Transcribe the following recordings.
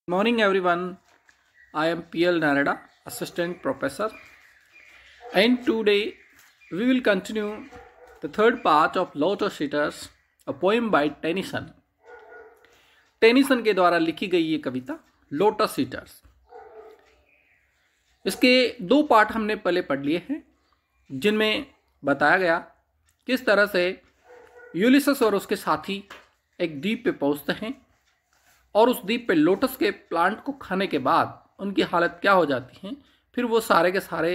Morning everyone, I am PL Narada, Assistant Professor, and today we will continue the third part of Lotus Eaters, a poem by Tennyson. Tennyson के द्वारा लिखी गई ये कविता lotus eaters. इसके दो part हमने पहले पढ़ लिए हैं, जिनमें बताया गया किस तरह से यूलिसस और उसके साथी एक द्वीप पे पहुंचते हैं और उस द्वीप पे लोटस के प्लांट को खाने के बाद उनकी हालत क्या हो जाती है। फिर वो सारे के सारे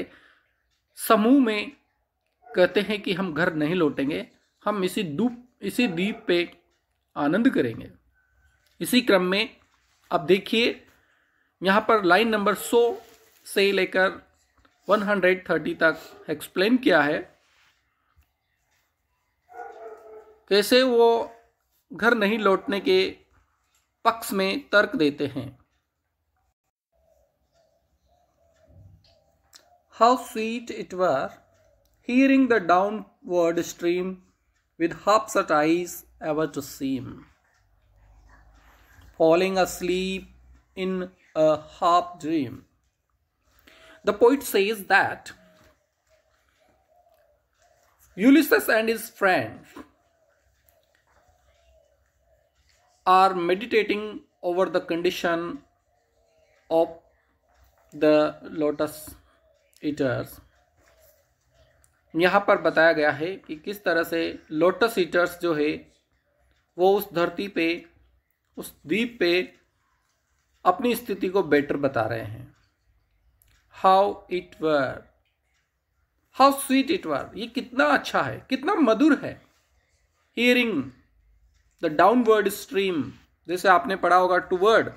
समूह में कहते हैं कि हम घर नहीं लौटेंगे, हम इसी द्वीप पे आनंद करेंगे। इसी क्रम में अब देखिए यहाँ पर लाइन नंबर 100 से लेकर 130 तक एक्सप्लेन किया है कैसे वो घर नहीं लौटने के पक्ष में तर्क देते हैं। How sweet it were, hearing the downward stream, with half-shut eyes ever to seem, falling asleep in a half dream. The poet says that Ulysses and his friends are meditating over the condition of the lotus eaters. यहाँ पर बताया गया है कि किस तरह से lotus eaters जो है वो उस धरती पे, उस द्वीप पे अपनी स्थिति को बेटर बता रहे हैं। How it were, how sweet it were, ये कितना अच्छा है, कितना मधुर है। हियरिंग द डाउनवर्ड स्ट्रीम, जैसे आपने पढ़ा होगा टूवर्ड,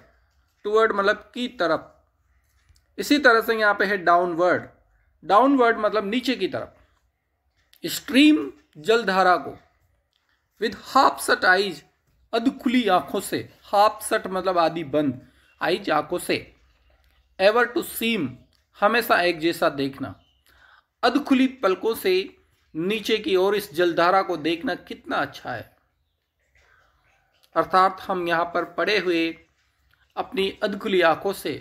टूवर्ड मतलब की तरफ, इसी तरह से यहाँ पे है डाउनवर्ड, डाउनवर्ड मतलब नीचे की तरफ। स्ट्रीम जलधारा को, विद हाफ सट आइज, अध खुली आंखों से, हाफ सट मतलब आदि बंद, आइज आंखों से, एवर टू सीम हमेशा एक जैसा देखना, अध खुली पलकों से नीचे की ओर इस जलधारा को देखना कितना अच्छा है। अर्थात हम यहाँ पर पड़े हुए अपनी अधखुली आंखों से,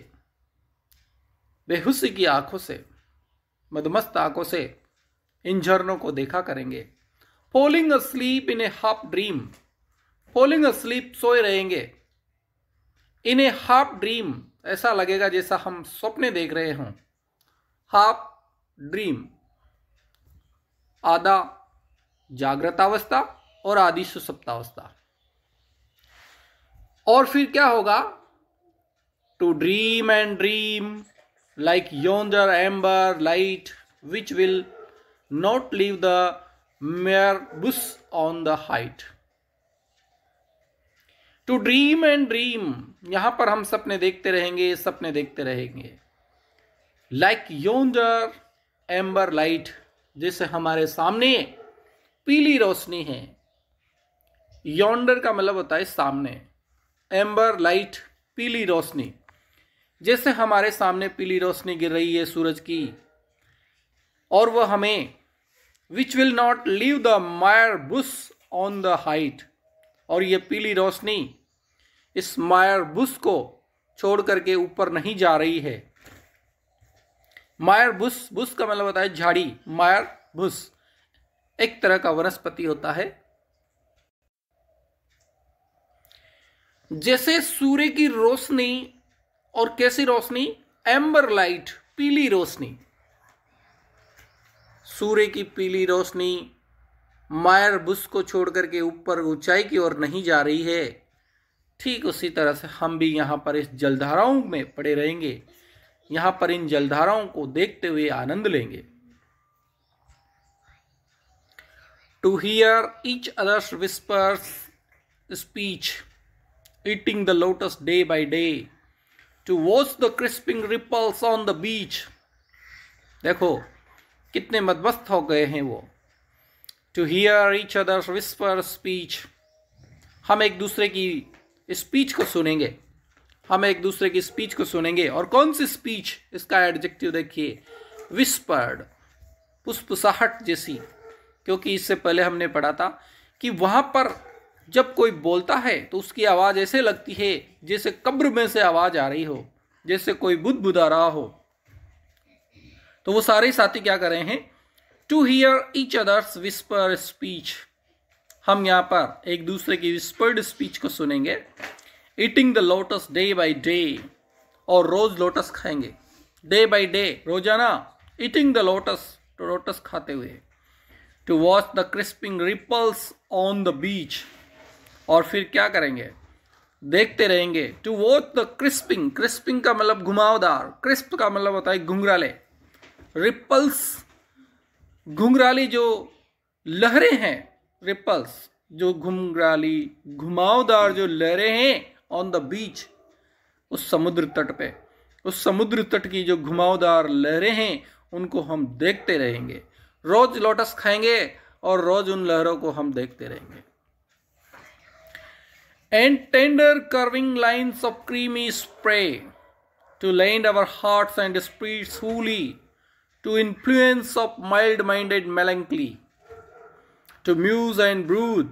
बेहुसी की आंखों से, मदमस्त आंखों से इन झरनों को देखा करेंगे। फॉलिंग अस्लीप इन ए हाफ ड्रीम, फॉलिंग अस्लीप सोए रहेंगे, इन ए हाफ ड्रीम ऐसा लगेगा जैसा हम सपने देख रहे हों। हाफ ड्रीम आधा जागृतावस्था और आधी सुसुप्तावस्था। और फिर क्या होगा? To dream and dream like yonder amber light which will not leave the mere bush on the height. To dream and dream, यहां पर हम सपने देखते रहेंगे, सपने देखते रहेंगे। Like yonder amber light, जैसे हमारे सामने पीली रोशनी है। Yonder का मतलब होता है सामने, एम्बर लाइट पीली रोशनी, जैसे हमारे सामने पीली रोशनी गिर रही है सूरज की, और वह हमें which will not leave the Mayar Bush on the height, और यह पीली रोशनी इस मायर बुश को छोड़ करके ऊपर नहीं जा रही है। मायर बुश, बुश का मतलब होता है झाड़ी, मायर बुश एक तरह का वनस्पति होता है। जैसे सूर्य की रोशनी, और कैसी रोशनी? एम्बर लाइट, पीली रोशनी। सूर्य की पीली रोशनी मायर बुश को छोड़ करके ऊपर ऊंचाई की ओर नहीं जा रही है। ठीक उसी तरह से हम भी यहाँ पर इस जलधाराओं में पड़े रहेंगे, यहाँ पर इन जलधाराओं को देखते हुए आनंद लेंगे। To hear each other's whispers speech, eating the lotus day by day, to watch the crisping ripples on the beach. देखो कितने मदमस्त हो गए हैं वो। To hear each other's whisper speech, हम एक दूसरे की स्पीच को सुनेंगे, हम एक दूसरे की स्पीच को सुनेंगे। और कौन सी स्पीच? इसका एडजेक्टिव देखिए, विस्पर्ड, फुसफुसाहट जैसी, क्योंकि इससे पहले हमने पढ़ा था कि वहां पर जब कोई बोलता है तो उसकी आवाज़ ऐसे लगती है जैसे कब्र में से आवाज़ आ रही हो, जैसे कोई बुदबुदा रहा हो। तो वो सारे साथी क्या कर रहे हैं? To hear each other's whisper speech. हम यहाँ पर एक दूसरे की विस्पर्ड स्पीच को सुनेंगे। Eating the lotus day by day, और रोज लोटस खाएंगे। डे बाई डे, रोजाना। ईटिंग द लोटस, तो लोटस खाते हुए। To watch the crisping ripples on the beach, और फिर क्या करेंगे? देखते रहेंगे। To watch the crisping, crisping का मतलब घुमावदार, क्रिस्प का मतलब होता है घुंघराले। रिपल्स, घुंघराली जो लहरें हैं, रिपल्स जो घुंघराली घुमावदार जो लहरें हैं ऑन द बीच, उस समुद्र तट पे, उस समुद्र तट की जो घुमावदार लहरें हैं उनको हम देखते रहेंगे। रोज लोटस खाएंगे और रोज उन लहरों को हम देखते रहेंगे। And tender curving lines of creamy spray to land our hearts and spirits wholly, to influence of mild-minded melancholy, to muse and brood,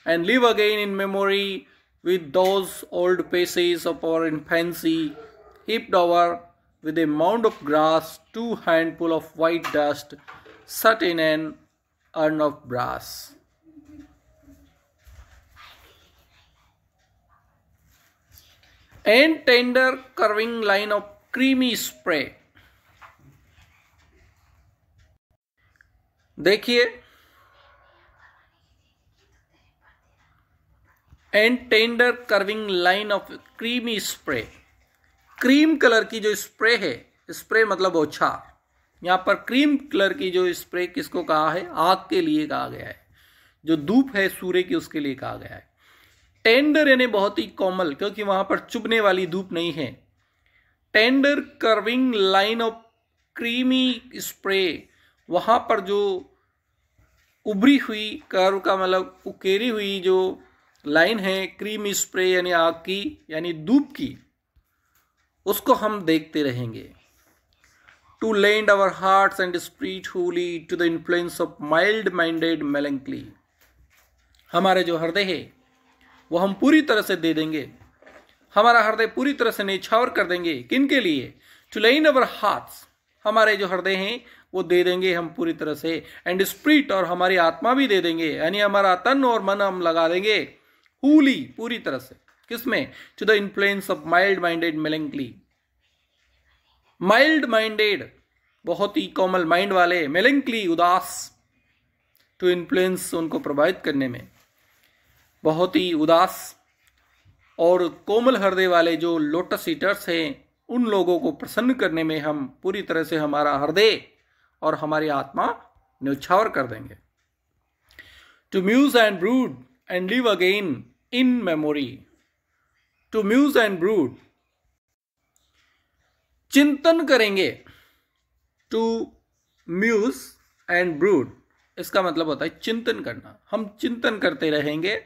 and live again in memory with those old faces of our infancy, heaped over with a mound of grass, 2 handful of white dust, set in an urn of brass. And tender curving line of creamy spray. देखिए, and tender curving line of creamy spray, cream colour की जो spray है, spray मतलब बौछार, यहाँ पर cream colour की जो स्प्रे किसको कहा है? आग के लिए कहा गया है। जो धूप है सूर्य की, उसके लिए कहा गया है। टेंडर यानी बहुत ही कोमल, क्योंकि वहां पर चुभने वाली धूप नहीं है। Tender curving line of creamy spray, वहां पर जो उभरी हुई, कर्व का मतलब उकेरी हुई जो लाइन है, क्रीमी स्प्रे यानी आग की, यानी धूप की, उसको हम देखते रहेंगे। To land our hearts and spirit wholly to the influence of mild minded melancholy, हमारे जो हृदय है वो हम पूरी तरह से दे देंगे। हमारा हृदय पूरी तरह से निछावर कर देंगे। किनके लिए? टू लैंड आवर हार्ट्स, हमारे जो हृदय हैं वो दे देंगे हम पूरी तरह से। एंड स्पिरिट, और हमारी आत्मा भी दे देंगे, यानी हमारा तन और मन हम लगा देंगे होली, पूरी तरह से। किसमें? To the influence of mild minded melancholy. Mild minded, बहुत ही कोमल माइंड वाले, मेलंकली उदास, टू इन्फ्लुएंस उनको प्रभावित करने में, बहुत ही उदास और कोमल हृदय वाले जो लोटस ईटर्स हैं, उन लोगों को प्रसन्न करने में हम पूरी तरह से हमारा हृदय और हमारी आत्मा न्यौछावर कर देंगे। To muse and brood and live again in memory, to muse and brood, चिंतन करेंगे। टू म्यूज एंड ब्रूड, इसका मतलब होता है चिंतन करना। हम चिंतन करते रहेंगे।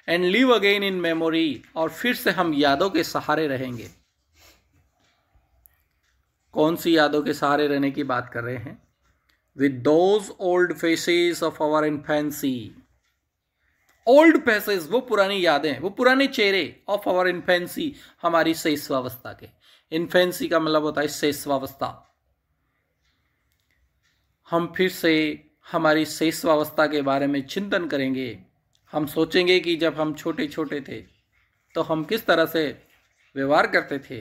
And live again in memory, और फिर से हम यादों के सहारे रहेंगे। कौन सी यादों के सहारे रहने की बात कर रहे हैं? With those old faces of our infancy, old faces, वो पुरानी यादें, वो पुराने चेहरे, ऑफ आवर इन्फेंसी, हमारी शैशवावस्था के। इन्फेंसी का मतलब होता है शैशवावस्था। हम फिर से हमारी शैशवावस्था के बारे में चिंतन करेंगे। हम सोचेंगे कि जब हम छोटे छोटे थे तो हम किस तरह से व्यवहार करते थे।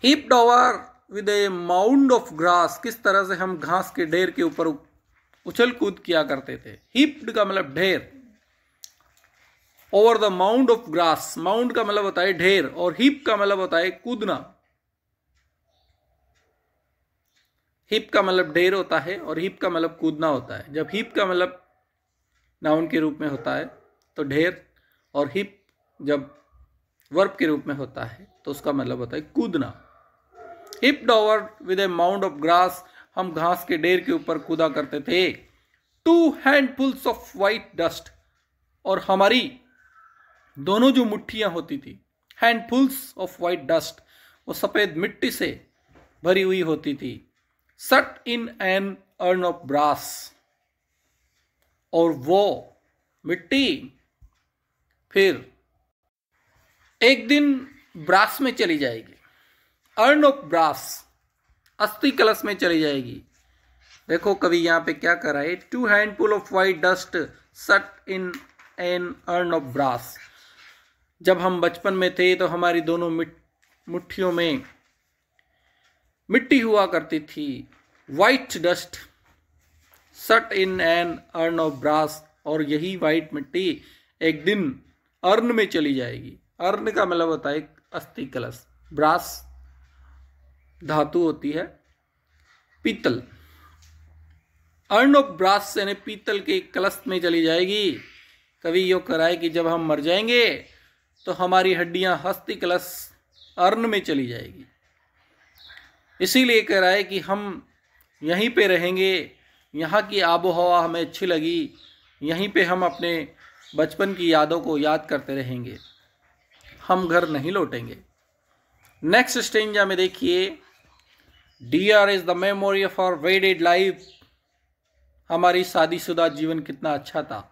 Heaped over with A mound of grass, किस तरह से हम घास के ढेर के ऊपर उछल कूद किया करते थे। हीप्ड का मतलब ढेर, over the mound of grass, mound का मतलब होता है ढेर, और हीप का मतलब होता है कूदना। हीप का मतलब ढेर होता है और हीप का मतलब कूदना होता है। जब हीप का मतलब नाउन के रूप में होता है तो ढेर, और हीप जब वर्ब के रूप में होता है तो उसका मतलब होता है कूदना। Heaped over with A mound of grass, हम घास के ढेर के ऊपर कूदा करते थे। 2 हैंडफुल्स ऑफ वाइट डस्ट, और हमारी दोनों जो मुट्ठियां होती थी, हैंडफुल्स ऑफ वाइट डस्ट, वो सफेद मिट्टी से भरी हुई होती थी। Shut in an urn of brass, और वो मिट्टी फिर एक दिन ब्रास में चली जाएगी, अर्न ऑफ ब्रास, अस्थि कलश में चली जाएगी। देखो कवि यहाँ पे क्या कर रहा है, 2 handful of white dust shut in an urn of brass. जब हम बचपन में थे तो हमारी दोनों मुट्ठियों में मिट्टी हुआ करती थी, white dust shut in an urn of brass, और यही वाइट मिट्टी एक दिन अर्न में चली जाएगी। अर्न का मतलब होता है अस्थि कलश, ब्रास धातु होती है पीतल, अर्न ऑफ ब्रास यानी पीतल के कलश में चली जाएगी। कवि यो कराए कि जब हम मर जाएंगे तो हमारी हड्डियां अस्थि कलश अर्न में चली जाएगी। इसीलिए कह रहा है कि हम यहीं पे रहेंगे, यहाँ की आबो हवा हमें अच्छी लगी, यहीं पे हम अपने बचपन की यादों को याद करते रहेंगे, हम घर नहीं लौटेंगे। नेक्स्ट स्टेंजा में देखिए, dear is the memory of our wedded life. हमारी शादीशुदा जीवन कितना अच्छा था।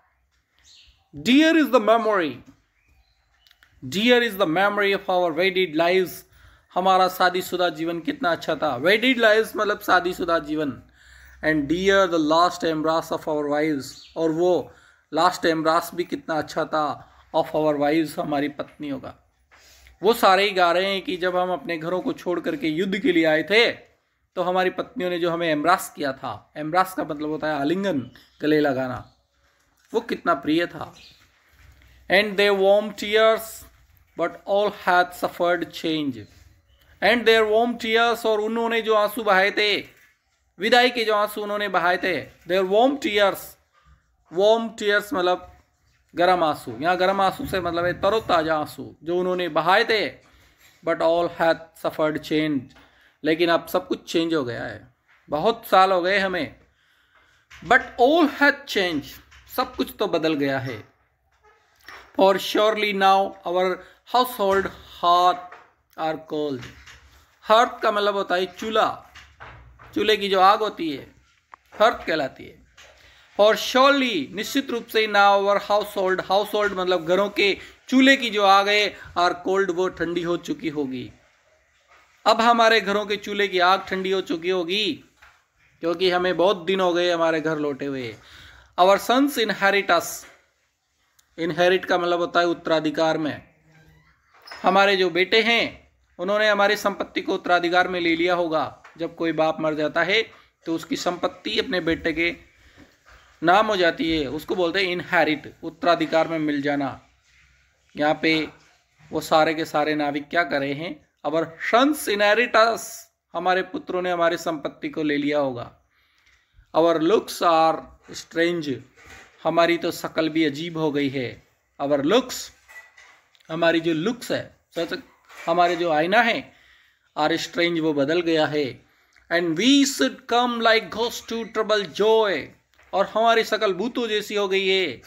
Dear is the memory, dear is the memory of our wedded lives. हमारा शादीशुदा जीवन कितना अच्छा था। वेडेड लाइव्स मतलब शादीशुदा जीवन। And dear the last embrace of our wives, और वो लास्ट एम्ब्रास भी कितना अच्छा था ऑफ आवर वाइव्स, हमारी पत्नियों का। वो सारे ही गा रहे हैं कि जब हम अपने घरों को छोड़ करके युद्ध के लिए आए थे तो हमारी पत्नियों ने जो हमें एम्ब्रास किया था, एम्ब्रास का मतलब होता है आलिंगन, गले लगाना, वो कितना प्रिय था। And their warm tears but all had suffered change. And their warm tears, और उन्होंने जो आंसू बहाए थे, विदाई के जो आंसू उन्होंने बहाए थे, their warm tears, warm tears मतलब गर्म आंसू, यहाँ गर्म आंसू से मतलब है तरोताजा आंसू जो उन्होंने बहाए थे। But all had suffered change, लेकिन अब सब कुछ चेंज हो गया है, बहुत साल हो गए हमें। बट ऑल हैड चेंज, सब कुछ तो बदल गया है। For surely now our household heart are cold. Hearth का मतलब होता है चूल्हा, चूल्हे की जो आग होती है हर्थ कहलाती है। और श्योरली निश्चित रूप से नाउ आवर हाउस होल्ड मतलब घरों के चूल्हे की जो आग है, आर कोल्ड वो ठंडी हो चुकी होगी। अब हमारे घरों के चूल्हे की आग ठंडी हो चुकी होगी, क्योंकि हमें बहुत दिन हो गए हमारे घर लौटे हुए। Our sons inherit us, inherit का मतलब होता है उत्तराधिकार में। हमारे जो बेटे हैं उन्होंने हमारी संपत्ति को उत्तराधिकार में ले लिया होगा। जब कोई बाप मर जाता है तो उसकी संपत्ति अपने बेटे के नाम हो जाती है, उसको बोलते हैं इनहेरिट, उत्तराधिकार में मिल जाना। यहाँ पे वो सारे के सारे नाविक क्या कर रहे हैं, अवर सन्स इनहेरिट अस, हमारे पुत्रों ने हमारी संपत्ति को ले लिया होगा। अवर लुक्स आर स्ट्रेंज, हमारी तो शकल भी अजीब हो गई है। अवर लुक्स, हमारी जो लुक्स है, हमारे जो आईना है, आर स्ट्रेंज, वो बदल गया है। And we should come like ghost to trouble joy, और हमारी शकल भूतों जैसी हो गई है।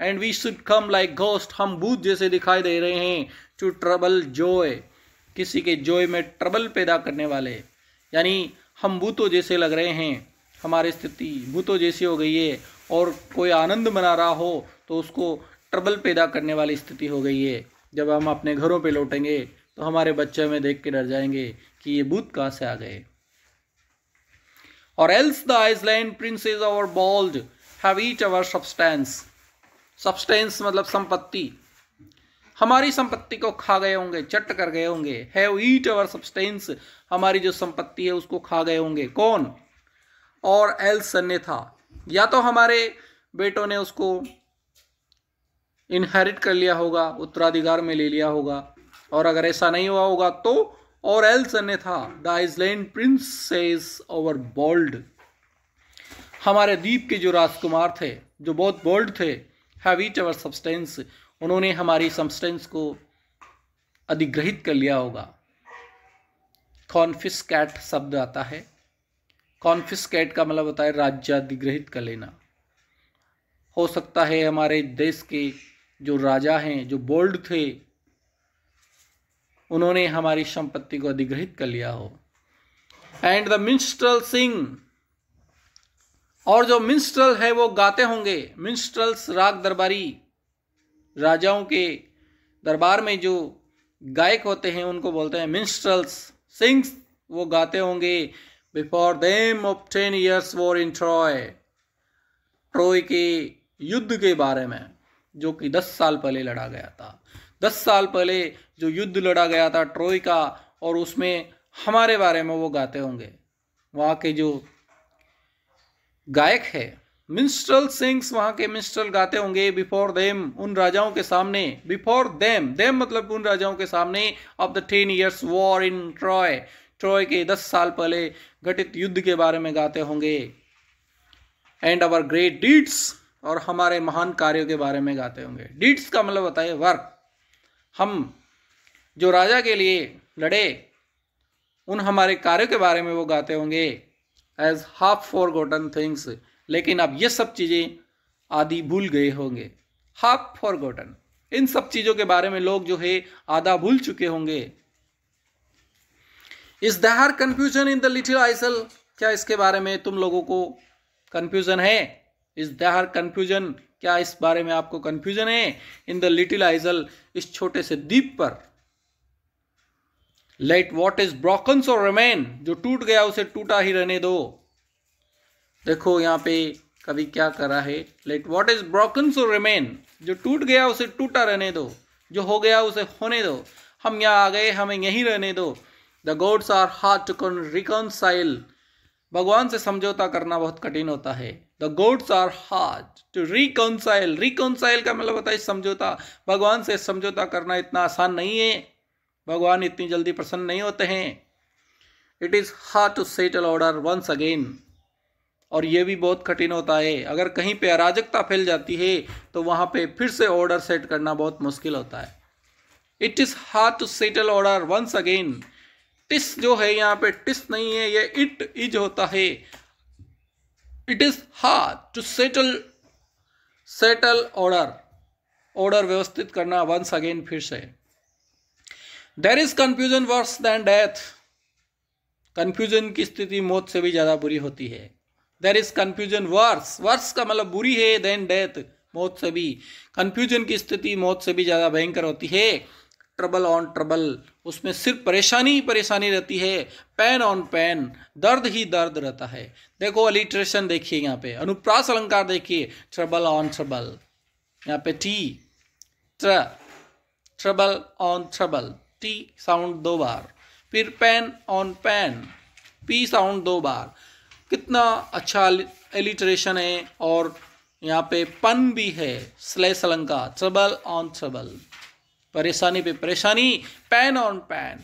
And we should come like ghost, हम भूत जैसे दिखाई दे रहे हैं। टू ट्रबल जॉय, किसी के जॉय में ट्रबल पैदा करने वाले, यानी हम भूतों जैसे लग रहे हैं, हमारी स्थिति भूतों जैसी हो गई है। और कोई आनंद मना रहा हो तो उसको ट्रबल पैदा करने वाली स्थिति हो गई है। जब हम अपने घरों पे लौटेंगे तो हमारे बच्चे हमें देख के डर जाएंगे कि ये भूत कहाँ से आ गए। और else the island princes our bold have eat our substance, substance मतलब संपत्ति, हमारी संपत्ति को खा गए होंगे, चट कर गए होंगे। हैव ईट आवर सब्सटेंस, हमारी जो संपत्ति है उसको खा गए होंगे। कौन? और एल्स अन्यथा, या तो हमारे बेटों ने उसको इनहेरिट कर लिया होगा, उत्तराधिकार में ले लिया होगा, और अगर ऐसा नहीं हुआ होगा तो और एल्स अन्यथा the island princes over bold, हमारे द्वीप के जो राजकुमार थे जो बहुत बोल्ड थे, हैव ईट आवर सब्सटेंस, उन्होंने हमारी सब्सटेंस को अधिग्रहित कर लिया होगा। कॉन्फिस्केट शब्द आता है, कॉन्फिस्केट का मतलब होता है राज्याधिग्रहित कर लेना। हो सकता है हमारे देश के जो राजा हैं जो बोल्ड थे उन्होंने हमारी संपत्ति को अधिग्रहित कर लिया हो। एंड द मिन्स्ट्रल सिंग, और जो मिन्स्ट्रल है वो गाते होंगे। मिन्स्ट्रल्स राग दरबारी, राजाओं के दरबार में जो गायक होते हैं उनको बोलते हैं मिन्स्ट्रल्स, सिंग्स, वो गाते होंगे before them of 10 years war in Troy, Troy के युद्ध के बारे में जो कि 10 साल पहले लड़ा गया था। 10 साल पहले जो युद्ध लड़ा गया था ट्रॉय का, और उसमें हमारे बारे में वो गाते होंगे। वहाँ के जो गायक है मिन्स्ट्रल सिंग्स, वहाँ के मिन्स्ट्रल गाते होंगे बिफोर देम, उन राजाओं के सामने, बिफोर देम, देम मतलब उन राजाओं के सामने, of the 10 years war in Troy, Troy के 10 साल पहले घटित युद्ध के बारे में गाते होंगे। एंड अवर ग्रेट डीड्स, और हमारे महान कार्यों के बारे में गाते होंगे। डीड्स का मतलब होता है वर्क। हम जो राजा के लिए लड़े उन हमारे कार्यों के बारे में वो गाते होंगे। एज हाफ फॉरगॉटन थिंग्स, लेकिन अब ये सब चीज़ें आदि भूल गए होंगे। हाफ फॉरगॉटन, इन सब चीज़ों के बारे में लोग जो है आधा भूल चुके होंगे। Is there confusion in the little isle, क्या इसके बारे में तुम लोगों को कंफ्यूजन है? इज देयर कंफ्यूजन, क्या इस बारे में आपको कंफ्यूजन है? इन द लिटिल आइसल, इस छोटे से द्वीप पर। Let what is broken so remain, जो टूट गया उसे टूटा ही रहने दो। देखो यहाँ पे कवि क्या कर रहा है, let what is broken so remain, जो टूट गया उसे टूटा रहने दो, जो हो गया उसे होने दो। हम यहाँ आ गए, हमें यहीं रहने दो। The gods are hard to reconcile, भगवान से समझौता करना बहुत कठिन होता है। The gods are hard to reconcile, reconcile का मतलब होता है समझौता। भगवान से समझौता करना इतना आसान नहीं है, भगवान इतनी जल्दी प्रसन्न नहीं होते हैं। It is hard to settle order once again, और ये भी बहुत कठिन होता है। अगर कहीं पे अराजकता फैल जाती है तो वहाँ पे फिर से ऑर्डर सेट करना बहुत मुश्किल होता है। It is hard to settle order once again. टिस जो है यहाँ पे टिस नहीं है, ये इट इज होता है। It is hard to settle order, order व्यवस्थित करना वंस अगेन, फिर से। There is confusion worse than death, confusion की स्थिति मौत से भी ज्यादा बुरी होती है। There is confusion worse, worse का मतलब बुरी है, देन डेथ, मौत से भी। कंफ्यूजन की स्थिति मौत से भी ज्यादा भयंकर होती है। ट्रबल ऑन ट्रबल, उसमें सिर्फ परेशानी ही परेशानी रहती है। पेन ऑन पेन, दर्द ही दर्द रहता है। देखो अलिट्रेशन देखिए यहाँ पे, अनुप्रास अलंकार देखिए, ट्रबल ऑन ट्रबल, यहाँ पे T, trouble on trouble, T sound 2 बार, फिर pain on pain, P sound 2 बार। कितना अच्छा एलिट्रेशन है, और यहाँ पे पन भी है, स्लेस अलंकार, ट्रबल ऑन ट्रबल, परेशानी पे परेशानी, pain on pain.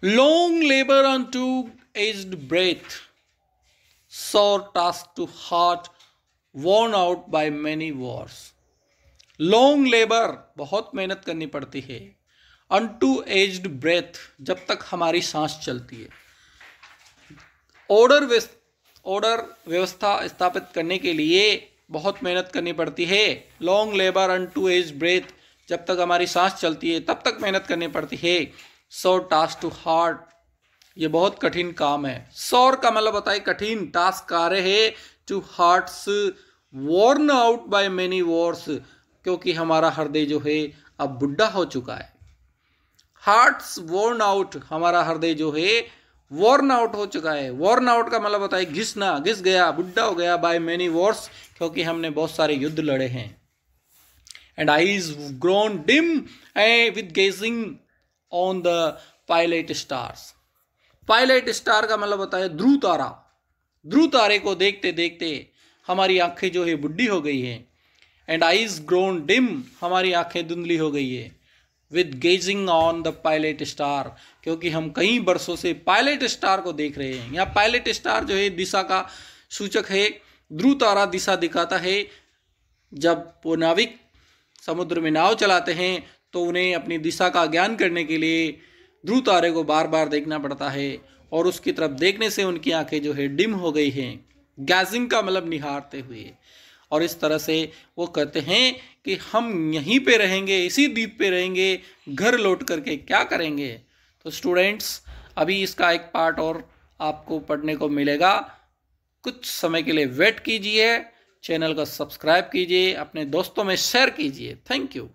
Long labour on to aged breath, sore task to heart worn out by many wars. Long labour, बहुत मेहनत करनी पड़ती है। unto aged breath, जब तक हमारी सांस चलती है। ऑर्डर व्यवस्था स्थापित करने के लिए बहुत मेहनत करनी पड़ती है। Long labour unto aged breath, जब तक हमारी सांस चलती है तब तक मेहनत करनी पड़ती है। sore task to heart, ये बहुत कठिन काम है। सौर का मतलब होता है कठिन, टास्क कार्य है। To hearts worn out by many Wars, क्योंकि हमारा हृदय जो है अब बुढ़ा हो चुका है। हार्ट्स वॉर्न आउट, हमारा हृदय जो है वॉर्न आउट हो चुका है। वॉर्न आउट का मतलब होता है घिसना, घिस गया, बुढ़ा हो गया। बाय मेनी वॉर्स, क्योंकि हमने बहुत सारे युद्ध लड़े हैं। And eyes grown dim with gazing on the pilot stars. Pilot star का मतलब होता है ध्रुव तारा। ध्रुव तारे को देखते देखते हमारी आंखें जो है बुढ़ी हो गई है। एंड आईज ग्रोन डिम, हमारी आंखें धुंधली हो गई है। With gazing on the pilot star, क्योंकि हम कई वर्षों से पायलट स्टार को देख रहे हैं। यहाँ पायलट स्टार जो है दिशा का सूचक है। ध्रुव तारा दिशा दिखाता है। जब वो नाविक समुद्र में नाव चलाते हैं तो उन्हें अपनी दिशा का ज्ञान करने के लिए ध्रुव तारे को बार बार देखना पड़ता है, और उसकी तरफ देखने से उनकी आंखें जो है डिम हो गई हैं। गैजिंग का मतलब निहारते हुए। और इस तरह से वो कहते हैं कि हम यहीं पे रहेंगे, इसी द्वीप पे रहेंगे, घर लौट करके क्या करेंगे। तो स्टूडेंट्स, अभी इसका एक पार्ट और आपको पढ़ने को मिलेगा। कुछ समय के लिए वेट कीजिए, चैनल को सब्सक्राइब कीजिए, अपने दोस्तों में शेयर कीजिए। Thank you.